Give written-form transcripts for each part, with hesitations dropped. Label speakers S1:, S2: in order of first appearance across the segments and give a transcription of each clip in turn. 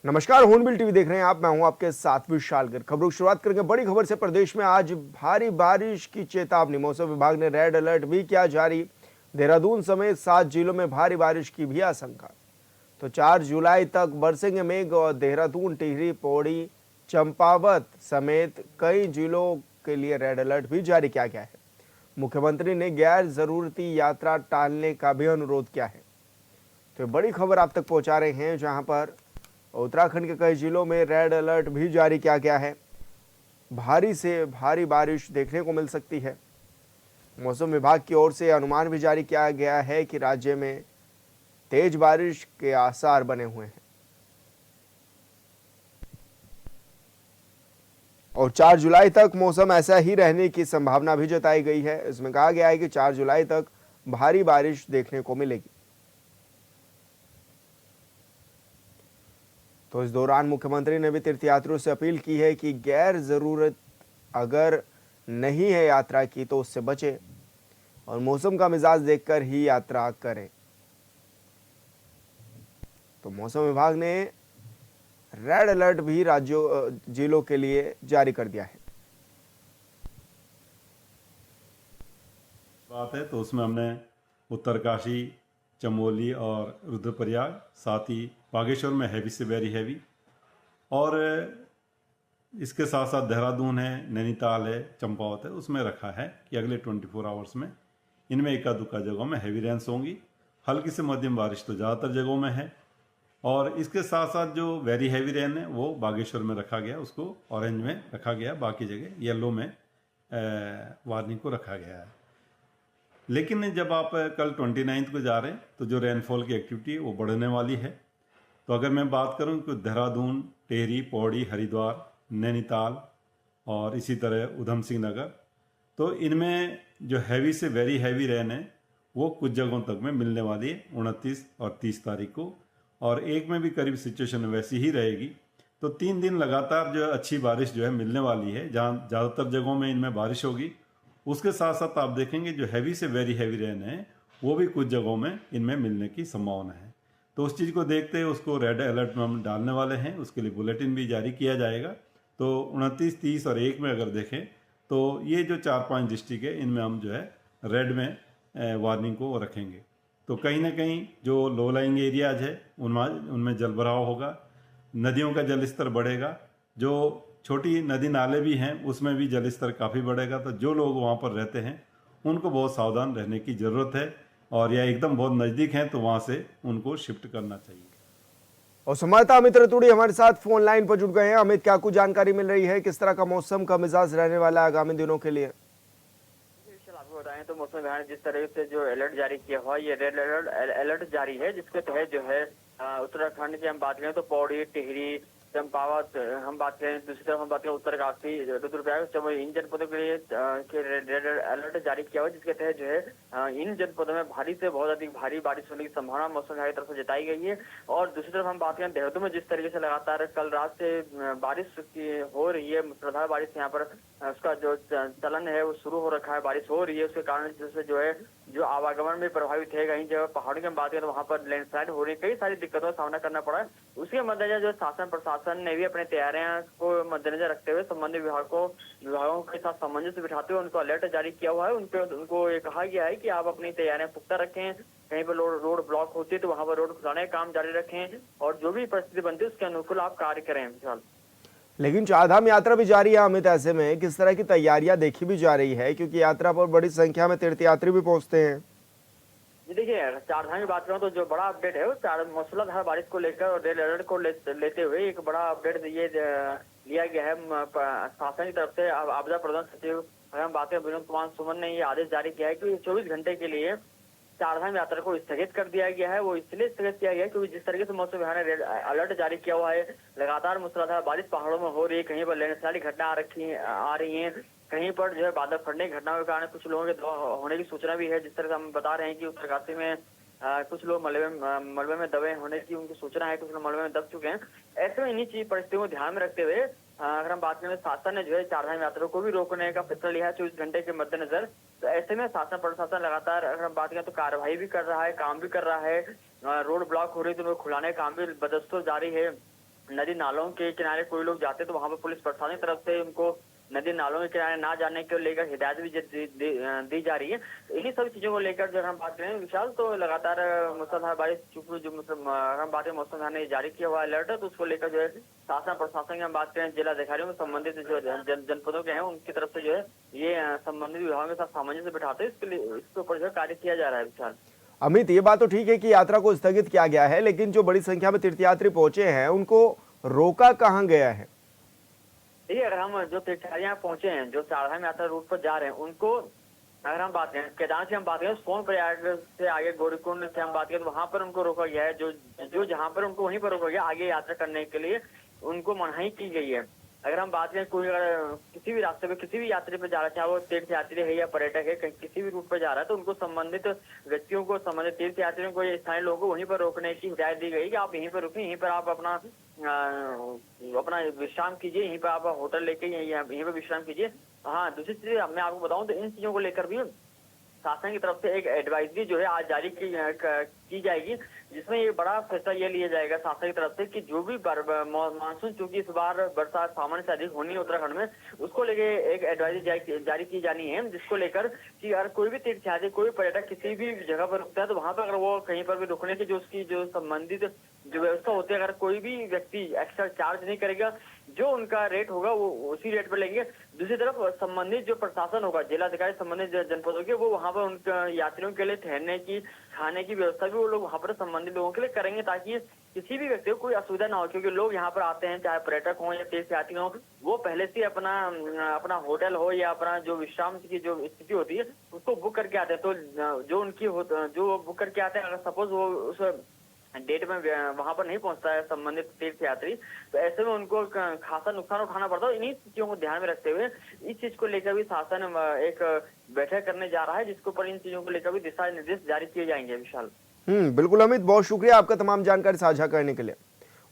S1: नमस्कार, hornbill TV देख रहे हैं आप। मैं हूं आपके साथ विशालगढ़। खबरों की शुरुआत करेंगे बड़ी खबर से। प्रदेश में आज भारी बारिश की चेतावनी, मौसम विभाग ने रेड अलर्ट भी किया जारी। देहरादून समेत 7 जिलों में भारी बारिश की भी आशंका। तो 4 जुलाई तक बरसेंगे मेघ और देहरादून, टिहरी, पौड़ी, चंपावत समेत कई जिलों के लिए रेड अलर्ट भी जारी किया गया है। मुख्यमंत्री ने गैर जरूरती यात्रा टालने का भी अनुरोध किया है। तो बड़ी खबर आप तक पहुंचा रहे हैं, जहां पर उत्तराखंड के कई जिलों में रेड अलर्ट भी जारी किया गया है। भारी से भारी बारिश देखने को मिल सकती है। मौसम विभाग की ओर से अनुमान भी जारी किया गया है कि राज्य में तेज बारिश के आसार बने हुए हैं और 4 जुलाई तक मौसम ऐसा ही रहने की संभावना भी जताई गई है। इसमें कहा गया है कि 4 जुलाई तक भारी बारिश देखने को मिलेगी। तो इस दौरान मुख्यमंत्री ने भी तीर्थयात्रियों से अपील की है कि गैर जरूरत अगर नहीं है यात्रा की तो उससे बचें और मौसम का मिजाज देखकर ही यात्रा करें। तो मौसम विभाग ने रेड अलर्ट भी राज्यों जिलों के लिए जारी कर दिया है।
S2: बात है तो उसमें हमने उत्तरकाशी, चमोली और रुद्रप्रयाग, साथ ही बागेश्वर में हैवी से वेरी हैवी, और इसके साथ साथ देहरादून है, नैनीताल है, चंपावत है, उसमें रखा है कि अगले 24 आवर्स में इनमें एका दुक्का जगहों में हैवी रेंस होंगी। हल्की से मध्यम बारिश तो ज़्यादातर जगहों में है। और इसके साथ साथ जो वेरी हैवी रेन है वो बागेश्वर में रखा गया, उसको ऑरेंज में रखा गया, बाकी जगह येलो में वार्निंग को रखा गया है। लेकिन जब आप कल 29 को जा रहे हैं तो जो रेनफॉल की एक्टिविटी है वो बढ़ने वाली है। तो अगर मैं बात करूं कि देहरादून, टेहरी, पौड़ी, हरिद्वार, नैनीताल और इसी तरह उधम सिंह नगर, तो इनमें जो हैवी से वेरी हैवी रेन है वो कुछ जगहों तक में मिलने वाली है 29 और 30 तारीख को, और एक में भी करीब सिचुएशन वैसी ही रहेगी। तो 3 दिन लगातार जो अच्छी बारिश जो है मिलने वाली है, जहाँ ज़्यादातर जगहों में इनमें बारिश होगी। उसके साथ साथ आप देखेंगे जो हैवी से वेरी हैवी रेन है वो भी कुछ जगहों में इनमें मिलने की संभावना है। तो उस चीज़ को देखते हुए उसको रेड अलर्ट में हम डालने वाले हैं, उसके लिए बुलेटिन भी जारी किया जाएगा। तो 29, 30 और 1 में अगर देखें तो ये जो 4-5 डिस्ट्रिक्ट है इनमें हम जो है रेड में वार्निंग को रखेंगे। तो कहीं ना कहीं जो लो लाइंग एरियाज है उनमें जल भराव होगा, नदियों का जल स्तर बढ़ेगा, जो छोटी नदी नाले भी हैं उसमें भी जल स्तर काफ़ी बढ़ेगा। तो जो लोग वहाँ पर रहते हैं उनको बहुत सावधान रहने की ज़रूरत है, और या एकदम बहुत नज़दीक हैं तो वहाँ से उनको शिफ्ट करना चाहिए।
S1: और संवाददाता अमित रतूड़ी हमारे साथ फोन लाइन पर जुड़ गए हैं। अमित, क्या कुछ जानकारी मिल रही है, किस तरह का मौसम का मिजाज रहने वाला है आगामी दिनों के लिए?
S3: आपको बताएं तो मौसम विभाग ने जिस तरह से जो अलर्ट जारी किया हुआ है, ये रेड अलर्ट जारी है, जिसके तहत जो है उत्तराखंड की हम बात करें तो पौड़ी, टिहरी, चंपावत हम बात करें, दूसरी तरफ हम बात करें उत्तरकाशी, रुद्रप्रयाग, चमोली, इन जनपदों के लिए रेड अलर्ट जारी किया हुआ है, जिसके तहत जो है इन जनपदों में भारी से बहुत अधिक भारी बारिश होने की संभावना मौसम विभाग की तरफ से जताई गई है। और दूसरी तरफ हम बात करें देहरादून में जिस तरीके से लगातार कल रात से बारिश की हो रही है, मुसलाधार बारिश यहाँ पर उसका जो चलन है वो शुरू हो रखा है, बारिश हो रही है, उसके कारण जैसे जो है जो आवागमन में प्रभावित है। कहीं जगह पहाड़ों की हम बात करें तो वहाँ पर लैंडस्लाइड हो रही है, कई सारी दिक्कतों का सामना करना पड़ा है। उसके मद्देनजर जो शासन प्रशासन ने भी अपने तैयारियां को मद्देनजर रखते हुए संबंधित विभागों के साथ सामंजस्य बिठाते हुए उनको अलर्ट जारी किया हुआ है। उनको ये कहा गया है कि आप अपनी तैयारियां पुख्ता रखें, कहीं पर रोड ब्लॉक होती है तो वहां पर रोड खुलाने का काम जारी रखें, और जो भी परिस्थिति बनती है उसके अनुकूल आप कार्य करें। विशाल,
S1: लेकिन चारधाम यात्रा भी जारी है अमित, ऐसे में किस तरह की तैयारियां देखी भी जा रही है, क्योंकि यात्रा पर बड़ी संख्या में तीर्थयात्री भी पहुंचते हैं?
S3: जी देखिए, चारधाम की बात करूँ तो जो बड़ा अपडेट है वो मूसलाधार बारिश को लेकर और रेड अलर्ट को लेते हुए एक बड़ा अपडेट ये लिया गया है शासन की तरफ से। आपदा प्रबंधन सचिव अगर हम बात करें विनोद कुमार सुमन ने ये आदेश जारी किया है कि 24 घंटे के लिए चारधाम यात्रा को स्थगित कर दिया गया है। वो इसलिए स्थगित किया गया है क्योंकि जिस तरीके से मौसम विभाग ने रेड अलर्ट जारी किया हुआ है, लगातार मूसलाधार बारिश पहाड़ों में हो रही है, कहीं पर लैंडस्लाइड घटना आ रही है, कहीं पर जो है बादल फटने की घटनाओं के कारण कुछ लोगों के होने की सूचना भी है। जिस तरह से हम बता रहे हैं कि उत्तरकाशी में कुछ लोग मलबे में दबे होने की उनकी सूचना है, कुछ लोग मलबे में दब चुके हैं। ऐसे में इन्हीं चीज परिस्थितियों को ध्यान में रखते हुए अगर हम बात करें शासन ने जो है चारधाम यात्रा को भी रोकने का फैसला लिया है 24 घंटे के मद्देनजर। तो ऐसे में शासन प्रशासन लगातार अगर हम बात करें तो कार्रवाई भी कर रहा है, काम भी कर रहा है। रोड ब्लॉक हो रही है तो उनको खुलाने का काम भी बदस्तूर जारी है। नदी नालों के किनारे कोई लोग जाते तो वहां पर पुलिस प्रशासन की तरफ से उनको नदी नालों के किनारे ना जाने को लेकर हिदायत भी दी जा रही है। इन्हीं सभी चीजों को लेकर जब हम बात करें विशाल, तो लगातार मूसलाधार बारिश, चूंकि जो हम बात करें मौसम विभाग ने जारी किया हुआ अलर्ट है, तो उसको लेकर जो है शासन प्रशासन की हम बात करें, जिला अधिकारियों में संबंधित जो जनपदों के हैं उनकी तरफ से जो है ये संबंधित विभागों के साथ सामंजस्य बिठाते इसके लिए इसके ऊपर जो है कार्य किया जा रहा है विशाल।
S1: अमित, ये बात तो ठीक है कि यात्रा को स्थगित किया गया है, लेकिन जो बड़ी संख्या में तीर्थयात्री पहुंचे हैं उनको रोका कहां गया है?
S3: देखिए, अगर हम जो तीर्थयात्री यहाँ पहुंचे हैं, जो चारधाम यात्रा रूट पर जा रहे हैं, उनको अगर हम बात करें केदारनाथ से हम बात करें, सोनप्रयाग से आगे गौरीकुंड से हम बात करें, तो वहां पर उनको रोका गया है। जो जहां पर उनको वहीं पर रोका गया, आगे यात्रा करने के लिए उनको मनाही की गई है। अगर हम बात करें कोई अगर किसी भी रास्ते पे किसी भी यात्री पे जा रहा है, चाहे वो तीर्थ यात्री है या पर्यटक है, किसी भी रूट पर जा रहा है, तो उनको संबंधित व्यक्तियों को, संबंधित तीर्थ यात्रियों को, स्थानीय लोगों को वहीं पर रोकने की हिदायत दी गई कि आप यहीं पर रुकें, यहीं पर आप अपना विश्राम कीजिए, यहीं पर आप होटल लेके यहीं पर विश्राम कीजिए। हाँ, दूसरी चीज मैं आपको बताऊं तो इन चीजों को लेकर भी शासन की तरफ से एक एडवाइजरी जो है आज जारी की जाएगी, जिसमें ये बड़ा फैसला ये लिया जाएगा शासन की तरफ से कि जो भी मानसून, चूंकि इस बार बरसात सामान्य से अधिक होनी है उत्तराखंड में, उसको लेके एक एडवाइजरी जारी की जानी है, जिसको लेकर कि अगर कोई भी तीर्थयात्री, कोई पर्यटक किसी भी जगह पर रुकता है, तो वहां पर अगर वो कहीं पर भी रुकने की जो उसकी जो संबंधित जो व्यवस्था होती है, अगर कोई भी व्यक्ति एक्स्ट्रा चार्ज नहीं करेगा, जो उनका रेट होगा वो उसी रेट पर लेंगे। दूसरी तरफ संबंधित जो प्रशासन होगा, जिलाधिकारी संबंधित जनपदों के, वो वहां पर उनके यात्रियों के लिए ठहरने की, खाने की व्यवस्था भी वो लोग वहां पर संबंधित लोगों के लिए करेंगे, ताकि किसी भी व्यक्ति को कोई असुविधा ना हो। क्योंकि लोग यहाँ पर आते हैं, चाहे पर्यटक हो या तीर्थयात्री हो, वो पहले से अपना होटल हो या अपना जो विश्राम की जो स्थिति होती है उसको बुक करके आते हैं। तो जो बुक करके आते हैं, अगर सपोज वो उस डेट में वहां पर नहीं पहुंचता है संबंधित तीर्थयात्री, तो ऐसे में उनको खासा नुकसान उठाना पड़ता है। इन्हीं चीजों को ध्यान में रखते हुए इस चीज को लेकर भी शासन एक बैठक करने जा रहा है, जिसके ऊपर इन चीजों को लेकर भी दिशा निर्देश जारी किए जाएंगे विशाल।
S1: बिल्कुल अमित, बहुत शुक्रिया आपका तमाम जानकारी साझा करने के लिए।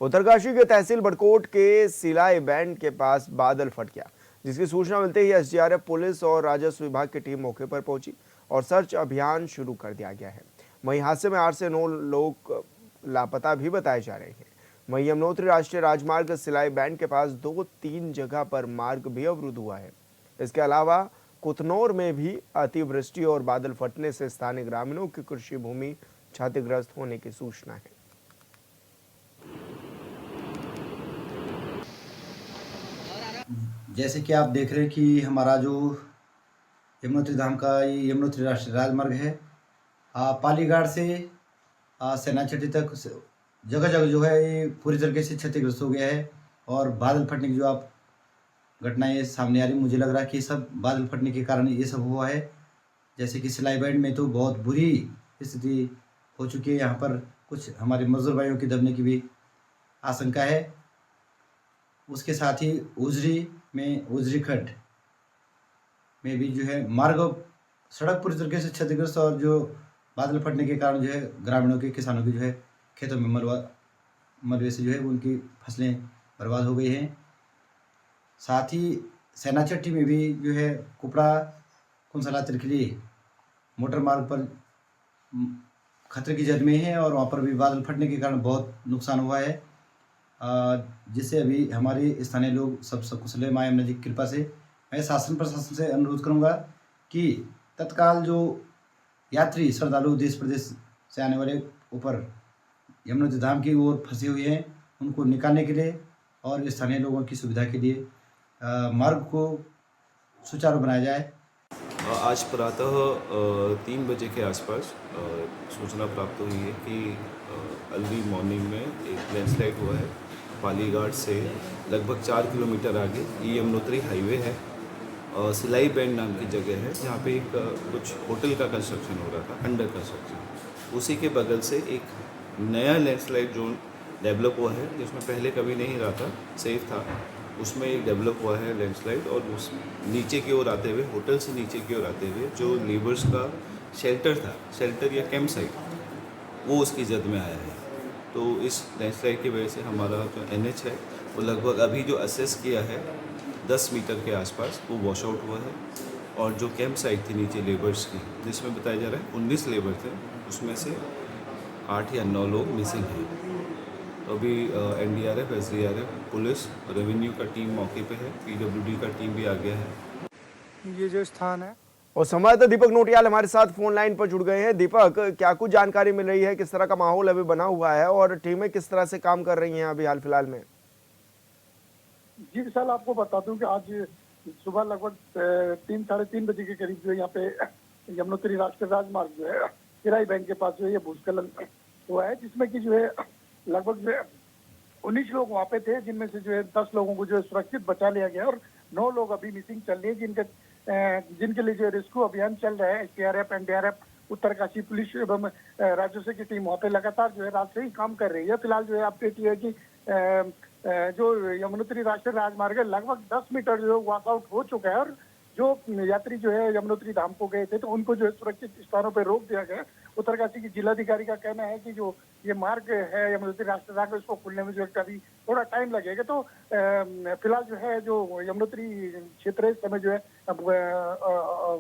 S1: उत्तरकाशी के तहसील बड़कोट के सिलाई बैंड के पास बादल फट गया, जिसकी सूचना मिलते ही एसडीआरएफ, पुलिस और राजस्व विभाग की टीम मौके पर पहुंची और सर्च अभियान शुरू कर दिया गया है। वहीं हादसे में 8 से 9 लोग लापता भी बताए जा रहे हैं। वहीं यमुनोत्री राष्ट्रीय राजमार्ग सिलाई बैंड के पास 2-3 जगह पर मार्ग भी अवरुद्ध हुआ है। इसके अलावा कुतनौर में भी अतिवृष्टि और बादल फटने से स्थानीय ग्रामीणों की कृषि भूमि क्षतिग्रस्त होने की सूचना है।
S4: जैसे कि आप देख रहे हैं कि हमारा जो यमुनोत्री धाम का ये यमुनोत्री राष्ट्रीय राजमार्ग है, पालीघाट से सेनाचट्टी तक जगह जगह जो है ये पूरी तरीके से क्षतिग्रस्त हो गया है। और बादल फटने की जो आप घटनाएं सामने आ रही, मुझे लग रहा है कि सब बादल फटने के कारण ये सब हुआ है। जैसे कि सिलाई बैंड में तो बहुत बुरी स्थिति हो चुकी है, यहाँ पर कुछ हमारे मजदूर भाइयों की दबने की भी आशंका है। उसके साथ ही उजरी खड्ड में भी जो है मार्ग, सड़क पूरी तरीके से क्षतिग्रस्त, और जो बादल फटने के कारण जो है ग्रामीणों के, किसानों की जो है खेतों में मलबे से जो है उनकी फसलें बर्बाद हो गई हैं। साथ ही सेनाचट्टी में भी जो है कुपड़ा कुंसला तिरखली मोटर मार्ग पर खतरे की जद में है, और वहाँ पर भी बादल फटने के कारण बहुत नुकसान हुआ है, जिससे अभी हमारे स्थानीय लोग सब सकुशल है। माँ यमुना जी की कृपा से मैं शासन प्रशासन से अनुरोध करूँगा कि तत्काल जो यात्री श्रद्धालु देश प्रदेश से आने वाले ऊपर यमुनोत्री धाम की ओर फंसे हुए हैं, उनको निकालने के लिए और स्थानीय लोगों की सुविधा के लिए मार्ग को सुचारू बनाया जाए।
S5: आज प्रातः 3 बजे के आसपास सूचना प्राप्त हुई है कि अर्ली मॉर्निंग में एक लैंडस्लाइड हुआ है पालीघाट से लगभग 4 किलोमीटर आगे। ये यमुनोत्री हाईवे है, सिलाई बैंड नाम की जगह है, जहाँ पे एक कुछ होटल का कंस्ट्रक्शन हो रहा था, अंडर कंस्ट्रक्शन। उसी के बगल से एक नया लैंडस्लाइड जोन डेवलप हुआ है, जिसमें पहले कभी नहीं रहा था, सेफ था, उसमें एक डेवलप हुआ है लैंडस्लाइड। और उस नीचे की ओर आते हुए, होटल से नीचे की ओर आते हुए जो लेबर्स का शेल्टर था, शेल्टर या कैंप साइट, वो उसकी जद में आया है। तो इस लैंडस्लाइड की वजह से हमारा जो NH है वो लगभग अभी जो असेस किया है 10 मीटर के आसपास वो वॉश आउट हुआ है। और जो कैंप साइट थी नीचे लेबर्स की, जिसमें बताया जा रहा है 19 लेबर थे, उसमें से 8 या 9 लोग मिसिंग हैं। अभी एनडीआरएफ, एसडीआरएफ, पुलिस, रेवेन्यू का टीम मौके पे है, पीडब्ल्यूडी का टीम भी आ गया है।
S6: ये जो स्थान है
S1: और संवाददाता दीपक नोटियाल हमारे साथ फोन लाइन पर जुड़ गए हैं। दीपक, क्या कुछ जानकारी मिल रही है, किस तरह का माहौल अभी बना हुआ है और टीमें किस तरह से काम कर रही हैं अभी हाल फिलहाल में?
S6: जी विशाल, आपको बता दूं कि आज सुबह लगभग 3-3:30 बजे के करीब जो है यहाँ पे यमुनोत्री राष्ट्रीय राजमार्ग जो है किराई बैंक के पास जो है ये भूस्खलन हुआ है, जिसमें कि जो है लगभग जो है 19 लोग वहाँ पे थे, जिनमें से जो है 10 लोगों को जो है सुरक्षित बचा लिया गया और 9 लोग अभी मिसिंग चल रही है, जिनके लिए जो रेस्क्यू अभियान चल रहा है। एसडीआरएफ, एनडीआरएफ, उत्तरकाशी पुलिस एवं राजस्व की टीम वहाँ पे लगातार जो है रात से ही काम कर रही है। फिलहाल जो है अपडेट ये है कि जो यमुनोत्री राष्ट्रीय राजमार्ग है लगभग 10 मीटर जो है वॉकआउट हो चुका है और जो यात्री जो है यमुनोत्री धाम को गए थे तो उनको जो है सुरक्षित स्थानों पर रोक दिया गया। उत्तरकाशी की जिलाधिकारी का कहना है कि जो ये मार्ग है यमुनोत्री राष्ट्रीय राजमार्ग, उसको खुलने में जो है कभी थोड़ा टाइम लगेगा। तो फिलहाल जो है जो यमुनोत्री क्षेत्र इस समय जो है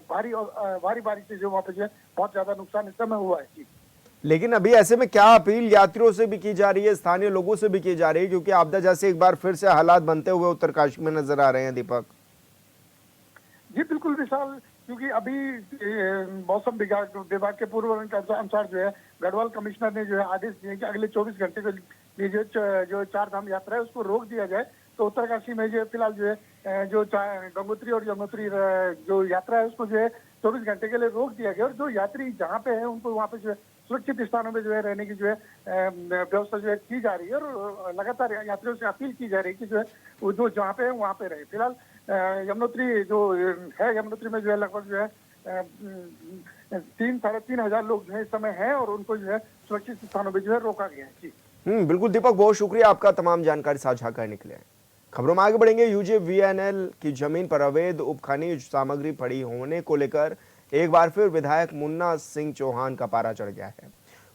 S6: भारी बारिश से जो वहाँ पे जो है बहुत ज्यादा नुकसान इस समय हुआ है।
S1: लेकिन अभी ऐसे में क्या अपील यात्रियों से भी की जा रही है, स्थानीय लोगों से भी की जा रही है, क्योंकि आपदा जैसे एक बार फिर से हालात बनते हुए उत्तरकाशी में नजर आ रहे हैं? दीपक
S6: जी बिल्कुल विशाल, क्योंकि अभी मौसम विभाग के पूर्वानुमान के अनुसार जो है गढ़वाल कमिश्नर ने जो है आदेश दिए कि अगले 24 घंटे के लिए जो चार धाम यात्रा है उसको रोक दिया जाए। तो उत्तरकाशी में जो फिलहाल जो है जो गंगोत्री और यमुनोत्री जो यात्रा है उसको जो है 24 घंटे के लिए रोक दिया गया और जो यात्री जहाँ पे है उनको वहाँ पे जो है सुरक्षित स्थानों में जो है रहने की जो है व्यवस्था जो है की जा रही है और लगातार यात्रियों से अपील की जा रही है कि जो है वो जो जहाँ पे है वहाँ पे रहे। फिलहाल यमुनोत्री जो है यमुनोत्री में जो है लगभग जो है 3-3.5 हजार लोग जो है इस समय हैं और उनको जो है सुरक्षित स्थानों में जो है रोका गया है। जी
S1: बिल्कुल दीपक, बहुत शुक्रिया आपका तमाम जानकारी साझा करने के लिए। खबरों में आगे बढ़ेंगे। यूजेवीएनएल की जमीन पर अवैध उपखनिज सामग्री पड़ी होने को लेकर एक बार फिर विधायक मुन्ना सिंह चौहान का पारा चढ़ गया है।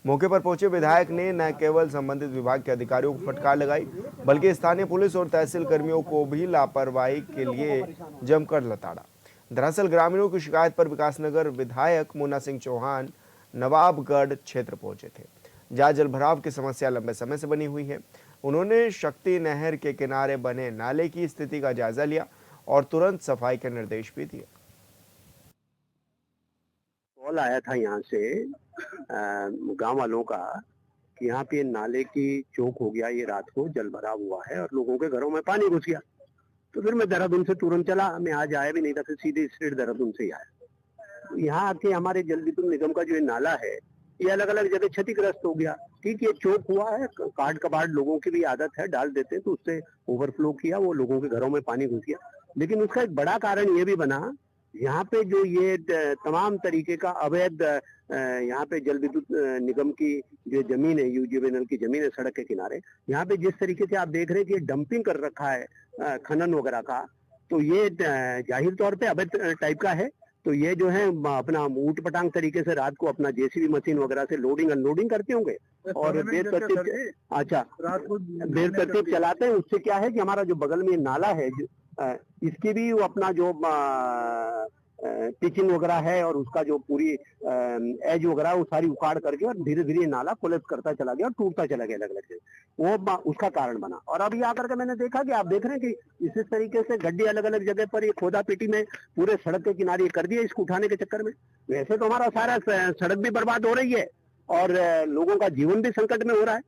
S1: मौके पर पहुंचे विधायक ने न केवल संबंधित विभाग के अधिकारियों को फटकार लगाई, बल्कि स्थानीय पुलिस और तहसील कर्मियों को भी लापरवाही के लिए जमकर लताड़ा। दरअसल ग्रामीणों की शिकायत पर विकासनगर विधायक मुन्ना सिंह चौहान नवाबगढ़ क्षेत्र पहुंचे थे, जहां जलभराव की समस्या लंबे समय से बनी हुई है। उन्होंने शक्ति नहर के किनारे बने नाले की स्थिति का जायजा लिया और तुरंत सफाई के निर्देश भी दिए।
S7: कॉल आया था यहाँ से गांव वालों का कि यहाँ पे नाले की चौक हो गया, ये रात को जल भराव हुआ है और लोगों के घरों में पानी घुस गया। तो फिर मैं देहरादून से तुरंत चला, मैं आज आया भी नहीं था, फिर सीधे स्ट्रेट देहरादून से ही आया। यहाँ आके हमारे जल विद्युत निगम का जो ये नाला है ये अलग अलग जगह क्षतिग्रस्त हो गया। ठीक, ये चौक हुआ है, काट कबाड़ लोगों की भी आदत है, डाल देते तो उससे ओवरफ्लो किया, वो लोगों के घरों में पानी घुस गया। लेकिन उसका एक बड़ा कारण ये भी बना, यहाँ पे जो ये तमाम तरीके का अवैध यहाँ पे जल विद्युत निगम की जो जमीन है, यूजेवीएनएल की जमीन है सड़क के किनारे, यहाँ पे जिस तरीके से आप देख रहे हैं कि ये डंपिंग कर रखा है खनन वगैरह का, तो ये जाहिर तौर पे अवैध टाइप का है। तो ये जो है अपना ऊट पटांग तरीके से रात को अपना जेसीबी मशीन वगैरह से लोडिंग अनलोडिंग करते होंगे और बेतरतीब चलाते हैं। उससे क्या है कि हमारा जो बगल में नाला है इसकी भी अपना जो पिचिंग वगैरह है और उसका जो पूरी एज वगैरह वो सारी उखाड़ करके और धीरे धीरे नाला कोलैप्स करता चला गया और टूटता चला गया अलग अलग से, वो उसका कारण बना। और अभी आकर के मैंने देखा कि आप देख रहे हैं कि इसी तरीके से गड्ढे अलग अलग जगह पर ये खोदा पीटी में पूरे सड़क के किनारे कर दिया इसको उठाने के चक्कर में। वैसे तो हमारा सारा सड़क भी बर्बाद हो रही है और लोगों का जीवन भी संकट में हो रहा है।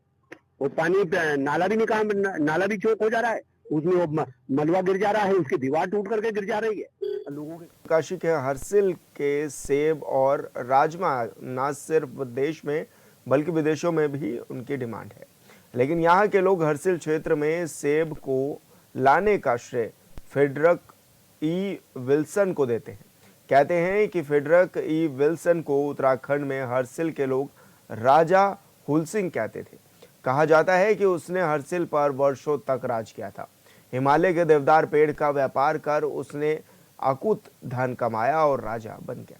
S7: वो पानी नाला भी नाला भी चौक हो जा रहा है, उसमें वो मलबा गिर जा रहा है, उसकी दीवार टूट करके गिर जा रही है। लोगों के
S1: काशी के हरसिल के सेब और राजमा न सिर्फ देश में बल्कि विदेशों में भी उनकी डिमांड है, लेकिन यहाँ के लोग हरसिल क्षेत्र में सेब को लाने का श्रेय फेडरक ई विल्सन को देते हैं। कहते हैं कि फेडरक ई विल्सन को उत्तराखंड में हरसिल के लोग राजा हुलसिंह कहते थे। कहा जाता है कि उसने हरसिल पर वर्षों तक राज किया था। हिमालय के देवदार पेड़ का व्यापार कर उसने अकुत धन कमाया और राजा बन गया।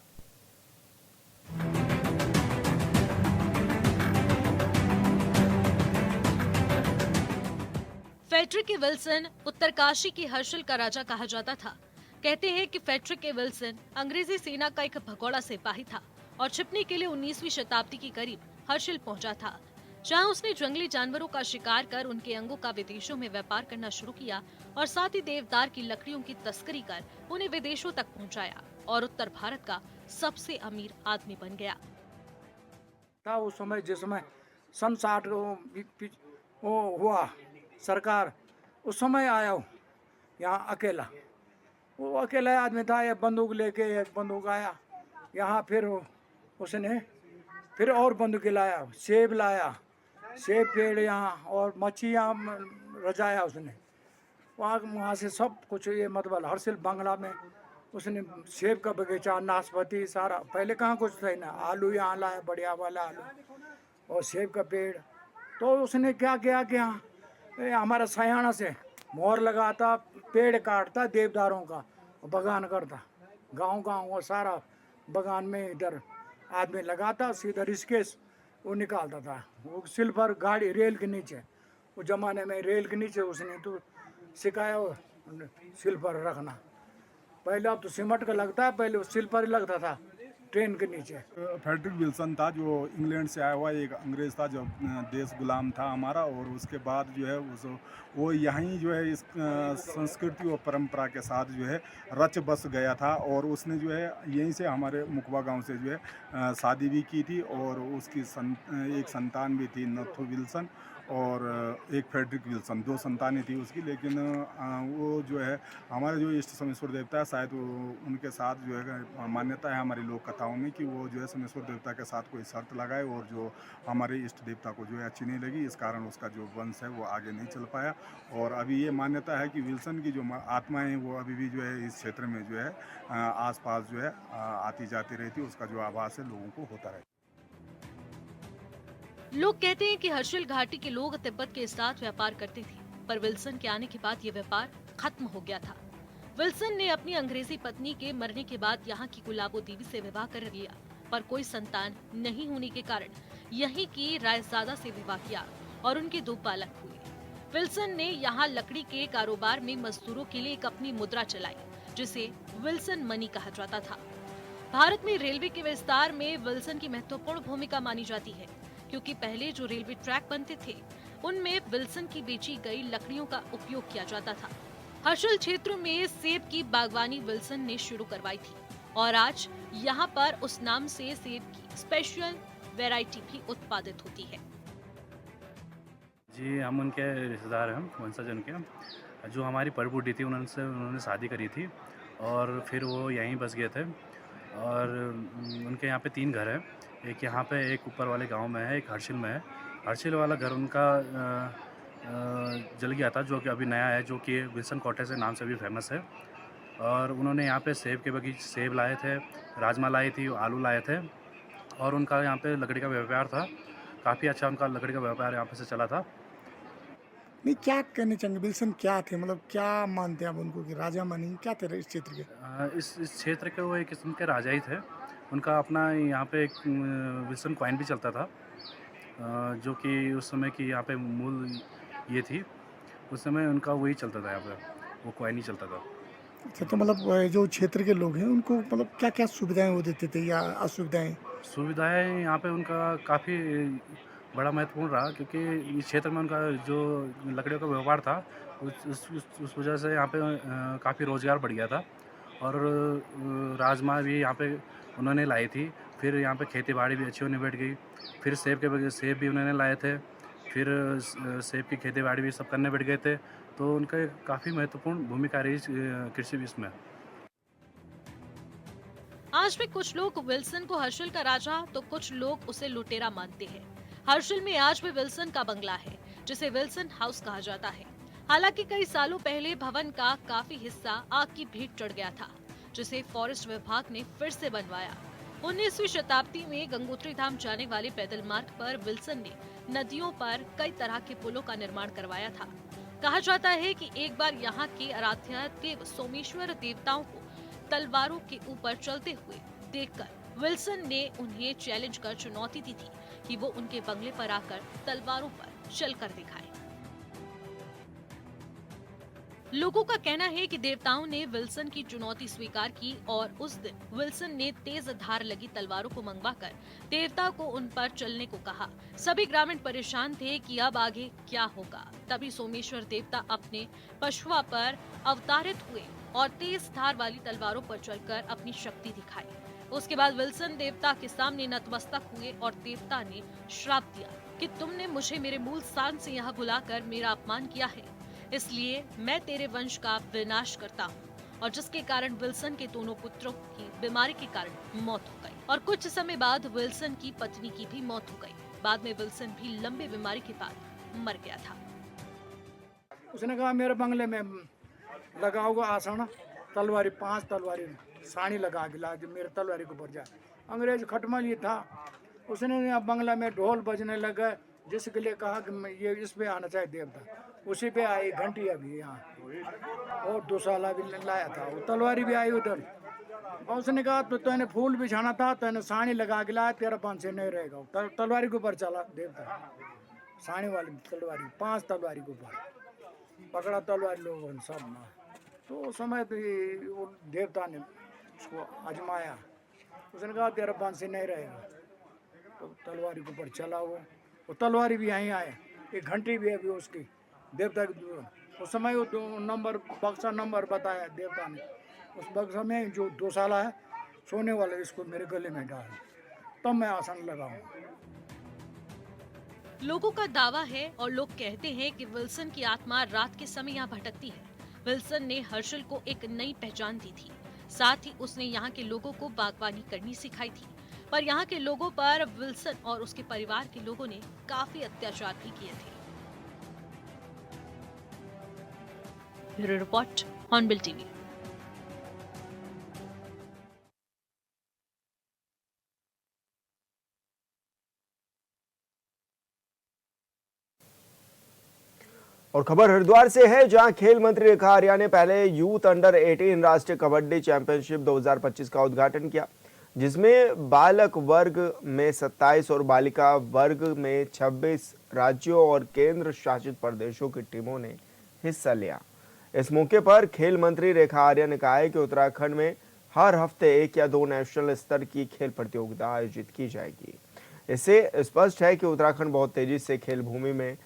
S8: फेडरिक ए विल्सन उत्तरकाशी की हर्षिल का राजा कहा जाता था। कहते हैं कि फेडरिक ए विल्सन अंग्रेजी सेना का एक भगोड़ा सिपाही था और छिपने के लिए 19वीं शताब्दी के करीब हर्षिल पहुंचा था। जहां उसने जंगली जानवरों का शिकार कर उनके अंगों का विदेशों में व्यापार करना शुरू किया और साथ ही देवदार की लकड़ियों की तस्करी कर उन्हें विदेशों तक पहुंचाया और उत्तर भारत का सबसे अमीर आदमी बन गया।
S9: था उस समय, जिस समय सन 60 वो हुआ सरकार, उस समय आया हूँ यहाँ अकेला। वो अकेला आदमी था, एक बंदूक लेके, एक बंदूक आया यहाँ, फिर उसने फिर और बंदूक लाया, सेब लाया, सेब पेड़ यहाँ, और मच्छी यहाँ रजाया उसने। वहाँ से सब कुछ, ये मतलब हर्षिल बांग्ला में उसने सेब का बगीचा, नाशपाती सारा, पहले कहाँ कुछ था ना, आलू यहाँ लाया, बढ़िया वाला आलू और सेब का पेड़। तो उसने क्या किया कि यहाँ हमारा सयाना से मोहर लगाता, पेड़ काटता देवदारों का, बगान करता, गांव गांव वो सारा बगान में इधर आदमी लगाता, सीधा ऋषिकेश वो निकालता था। वो सिल्वर गाड़ी रेल के नीचे, उस जमाने में रेल के नीचे उसने तो सिखाया वो सिल्वर रखना। पहले अब तो सीमेंट का लगता है, पहले सिल्वर लगता था ट्रेन के नीचे।
S10: फ्रेडरिक विल्सन था, जो इंग्लैंड से आया हुआ एक अंग्रेज़ था, जो देश गुलाम था हमारा, और उसके बाद जो है वो यहीं जो है इस संस्कृति और परंपरा के साथ जो है रच बस गया था, और उसने जो है यहीं से हमारे मुकबा गांव से जो है शादी भी की थी, और उसकी एक संतान भी थी, नथु विल्सन, और एक फ्रेडरिक विल्सन, 2 संतानें थी उसकी। लेकिन वो जो है हमारे जो इष्ट सोमेश्वर देवता है, शायद वो उनके साथ जो है मान्यता है हमारी लोक कथाओं में कि वो जो है सोमेश्वर देवता के साथ कोई शर्त लगाए, और जो हमारे इष्ट देवता को जो है अच्छी नहीं लगी, इस कारण उसका जो वंश है वो आगे नहीं चल पाया। और अभी ये मान्यता है कि विल्सन की जो आत्माएँ हैं वो अभी भी जो है इस क्षेत्र में जो है आसपास जो है आती जाती रहती, उसका जो आभास है लोगों को होता रहता।
S8: लोग कहते हैं कि हर्षिल घाटी के लोग तिब्बत के साथ व्यापार करते थे, पर विल्सन के आने के बाद ये व्यापार खत्म हो गया था। विल्सन ने अपनी अंग्रेजी पत्नी के मरने के बाद यहाँ की गुलाबो देवी से विवाह कर लिया, पर कोई संतान नहीं होने के कारण यहीं की रायजादा से विवाह किया और उनके 2 बालक हुए। विल्सन ने यहाँ लकड़ी के कारोबार में मजदूरों के लिए एक अपनी मुद्रा चलाई, जिसे विल्सन मनी कहा जाता था। भारत में रेलवे के विस्तार में विल्सन की महत्वपूर्ण भूमिका मानी जाती है, क्योंकि पहले जो रेलवे ट्रैक बनते थे उनमें विल्सन की बेची गई लकड़ियों का उपयोग किया जाता था। हर्षिल क्षेत्र में सेब की बागवानी विल्सन ने शुरू करवाई थी और आज यहाँ पर उस नाम से सेब की स्पेशल वैरायटी भी उत्पादित होती है।
S11: जी, हम उनके रिश्तेदार हैं, वंशज उनके। जो हमारी परबुड्ढी थी उन्होंने शादी करी थी और फिर वो यहीं बस गए थे, और उनके यहाँ पे 3 घर हैं। एक यहाँ पे, एक ऊपर वाले गांव में है, एक हर्षिल में है। हर्षिल वाला घर उनका जल गया था, जो कि अभी नया है, जो कि विल्सन कॉटेज के नाम से भी फेमस है। और उन्होंने यहाँ पे सेब के बगीचे, सेब लाए थे, राजमा लाई थी, आलू लाए थे, और उनका यहाँ पे लकड़ी का व्यापार था। काफ़ी अच्छा उनका लकड़ी का व्यापार यहाँ पे से चला था।
S12: नहीं, क्या कहना चाहेंगे, विल्सन क्या थे, मतलब क्या मानते हैं आप उनको कि राजा मानेंगे, क्या थे इस क्षेत्र के?
S11: इस क्षेत्र के वो एक किस्म के राजा ही थे। उनका अपना यहाँ पे एक विल्सन कॉइन भी चलता था, जो कि उस समय की यहाँ पे मूल ये थी। उस समय उनका वही चलता था, यहाँ पे वो कॉइन ही चलता था।
S12: अच्छा, तो मतलब जो क्षेत्र के लोग हैं उनको मतलब क्या क्या सुविधाएं वो देते थे या असुविधाएं?
S11: सुविधाएं यहाँ पे उनका काफ़ी बड़ा महत्वपूर्ण रहा, क्योंकि इस क्षेत्र में उनका जो लकड़ियों का व्यापार था उस वजह से यहाँ पे काफ़ी रोज़गार बढ़ गया था। और राजमा भी यहाँ पे उन्होंने लाई थी। फिर यहाँ पे खेती बाड़ी भी अच्छी होने बैठ गई। फिर सेब भी उन्होंने लाए थे। फिर सेब की खेती बाड़ी भी सब करने बैठ गए थे। तो उनका काफ़ी महत्वपूर्ण भूमिका रही कृषि इसमें।
S8: आज भी कुछ लोग विल्सन को हर्षिल का राजा तो कुछ लोग उसे लुटेरा मानते हैं। हर्षिल में आज भी विल्सन का बंगला है, जिसे विल्सन हाउस कहा जाता है। हालांकि कई सालों पहले भवन का काफी हिस्सा आग की भेंट चढ़ गया था, जिसे फॉरेस्ट विभाग ने फिर से बनवाया। 19वीं शताब्दी में गंगोत्री धाम जाने वाले पैदल मार्ग पर विल्सन ने नदियों पर कई तरह के पुलों का निर्माण करवाया था। कहा जाता है कि एक बार यहाँ के आराध्य देव सोमेश्वर देवताओं को तलवारों के ऊपर चलते हुए देखकर विल्सन ने उन्हें चैलेंज कर चुनौती दी थी कि वो उनके बंगले पर आकर तलवारों पर चलकर दिखाएं। लोगों का कहना है कि देवताओं ने विल्सन की चुनौती स्वीकार की और उस दिन विल्सन ने तेज धार लगी तलवारों को मंगवाकर देवता को उन पर चलने को कहा। सभी ग्रामीण परेशान थे कि अब आगे क्या होगा। तभी सोमेश्वर देवता अपने पशुआ पर अवतारित हुए और तेज धार वाली तलवारों पर चलकर अपनी शक्ति दिखाई। उसके बाद विल्सन देवता के सामने नतमस्तक हुए और देवता ने श्राप दिया कि तुमने मुझे मेरे मूल स्थान से यहाँ बुलाकर मेरा अपमान किया है, इसलिए मैं तेरे वंश का विनाश करता हूँ। और जिसके कारण विल्सन के दोनों पुत्रों की बीमारी के कारण मौत हो गई और कुछ समय बाद विल्सन की पत्नी की भी मौत हो गई। बाद में विल्सन भी लंबी बीमारी के बाद मर गया था।
S9: उसने कहा मेरे बंगले में लगा होगा आसन, तलवारी 5 तलवारी सानी लगा के ला मेरे तलवारी को ऊपर जाए। अंग्रेज खटमल ये था, उसने बंगला में ढोल बजने लगा, जिसके लिए कहा कि ये इस पे आना चाहिए देवता, उसी पे आई घंटी अभी यहाँ और 2 साल भी लाया था। वो तलवारी भी आई उधर और उसने कहा तो तूने फूल बिछाना था, तूने सानी लगा के लाया, तेरा 5 से नहीं रहेगा। तलवारी के ऊपर चला देवता, सानी वाली तलवारी 5 तलवारी के ऊपर पकड़ा तलवारी लोगों ने सब ना। तो उस समय तो वो देवता ने उसको आजमाया, उसने कहा तेरा 5 से नहीं रहेगा। तो तलवारी के ऊपर चला वो तलवारी भी यहीं आए, एक घंटी भी है अभी उसकी देवता की। उस समय वो नंबर बक्सा नंबर बताया देवता ने, उस बक्सा में जो 2 साल है सोने वाला, इसको मेरे गले में डाल, तब मैं आसन लगाऊं।
S8: लोगों का दावा है और लोग कहते हैं कि विल्सन की आत्मा रात के समय यहाँ भटकती है। विल्सन ने हर्षल को एक नई पहचान दी थी, साथ ही उसने यहाँ के लोगों को बागवानी करनी सिखाई थी। पर यहाँ के लोगों पर विल्सन और उसके परिवार के लोगों ने काफी अत्याचार भी किए थे। Bureau report, hornbill TV.
S1: और खबर हरिद्वार से है, जहां खेल मंत्री रेखा आर्या ने पहले यूथ अंडर 18 राष्ट्रीय कबड्डी चैंपियनशिप 2025 का उद्घाटन किया, जिसमें बालक वर्ग में 27 और बालिका वर्ग में 26 राज्यों और केंद्र शासित प्रदेशों की टीमों ने हिस्सा लिया। इस मौके पर खेल मंत्री रेखा आर्या ने कहा है कि उत्तराखंड में हर हफ्ते 1 या 2 नेशनल स्तर की खेल प्रतियोगिता आयोजित की जाएगी। इससे स्पष्ट है कि उत्तराखंड बहुत तेजी से खेल भूमि में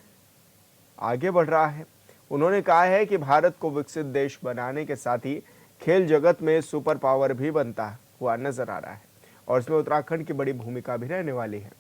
S1: आगे बढ़ रहा है। उन्होंने कहा है कि भारत को विकसित देश बनाने के साथ ही खेल जगत में सुपर पावर भी बनता हुआ नजर आ रहा है और इसमें उत्तराखंड की बड़ी भूमिका भी रहने वाली है।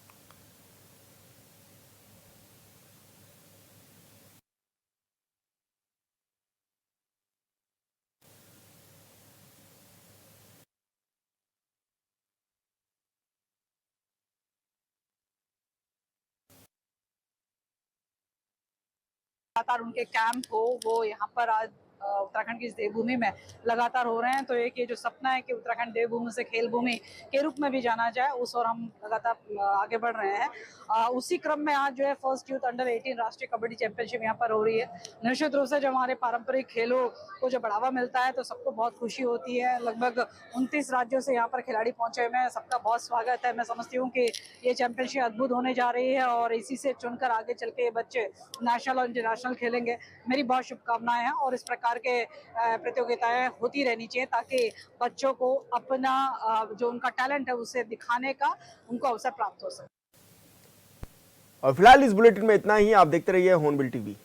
S13: लगातार उनके कैंप हो वो यहाँ पर आज उत्तराखंड की इस देवभूमि में लगातार हो रहे हैं। तो एक ये जो सपना है कि उत्तराखंड देवभूमि से खेल भूमि के रूप में भी जाना जाए, उस और हम लगातार आगे बढ़ रहे हैं। उसी क्रम में आज जो है फर्स्ट यूथ अंडर 18 राष्ट्रीय कबड्डी चैंपियनशिप यहाँ पर हो रही है। निश्चित रूप से जब हमारे पारंपरिक खेलों को जब बढ़ावा मिलता है तो सबको बहुत खुशी होती है। लगभग 29 राज्यों से यहाँ पर खिलाड़ी पहुंचे हुए हैं, सबका बहुत स्वागत है। मैं समझती हूँ कि ये चैंपियनशिप अद्भुत होने जा रही है और इसी से चुनकर आगे चल के ये बच्चे नेशनल और इंटरनेशनल खेलेंगे। मेरी बहुत शुभकामनाएं हैं और इस प्रकार के प्रतियोगिताएं होती रहनी चाहिए ताकि बच्चों को अपना जो उनका टैलेंट है उसे दिखाने का उनको अवसर प्राप्त हो सके।
S1: और फिलहाल इस बुलेटिन में इतना ही। आप देखते रहिए हॉर्नबिल टीवी।